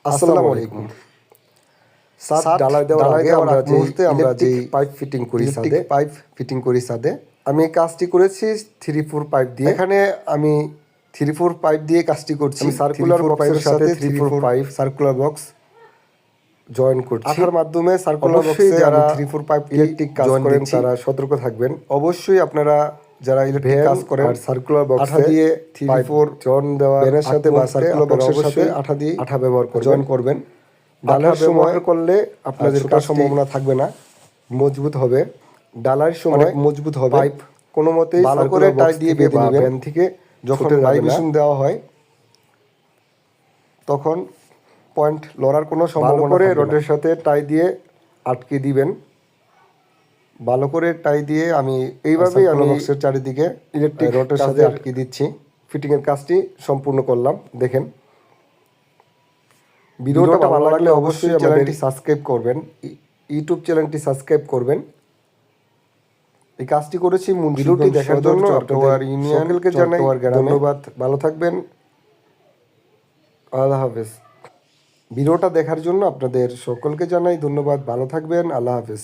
আসসালামু আলাইকুম। ছাদ ঢালাই দেওয়ার আগে আমরা যে পাইপ ফিটিং করি ছাদে, আমি এই কাজটি করেছি 3-4 পাইপ দিয়ে। এখানে আমি 3-4 পাইপ দিয়ে কাজটি করছি। সার্কুলার বক্সের সাথে 3-4 পাইপ সার্কুলার বক্স জয়েন করছি। আঠার মাধ্যমে সার্কুলার বক্সে যারা 3-4 পাইপ ইলেকট্রিক কাজ করেন তারা সতর্ক থাকবেন। অবশ্যই আপনারা যারা ইলেকট্রিক কাজ করেন সার্কুলার বক্সে আঠা দিয়ে 3-4 জয়েন দেওয়া এর সাথে বা সার্কুলার বক্সের সাথে আঠা ব্যবহার করে জয়েন করবেন। ডালার সময় করলে আপনাদের কাজ সম্ভাবনা থাকবে না, মজবুত হবে। ডালার সময় মজবুত হবে। পাইপ কোনো মতেই ভালো করে টাই দিয়ে বেঁধে নেবেন। থেকে যখন ভাইব্রেশন দেওয়া হয় তখন পয়েন্ট লড়ার কোনো সম্ভাবনা করে রডের সাথে টাই দিয়ে আটকে দিবেন। ভালো করে টাই দিয়ে আমি এইভাবেই আমি বক্সের চারিদিকে ইলেকট্রিক রডের সাথে আটকে দিচ্ছি। ফিটিংয়ের কাজটি সম্পূর্ণ করলাম। দেখেন, ভিডিওটা ভালো লাগলে অবশ্যই চ্যানেলটি সাবস্ক্রাইব করবেন, ইউটিউব চ্যানেলটি সাবস্ক্রাইব করবেন। এই কাজটি করেছি ভিডিওটি দেখার জন্য আপনাদের সকলকে জানাই ধন্যবাদ। ভালো থাকবেন, আল্লাহ হাফেজ। ভিডিওটা দেখার জন্য আপনাদের সকলকে জানাই ধন্যবাদ। ভালো থাকবেন, আল্লাহ হাফেজ।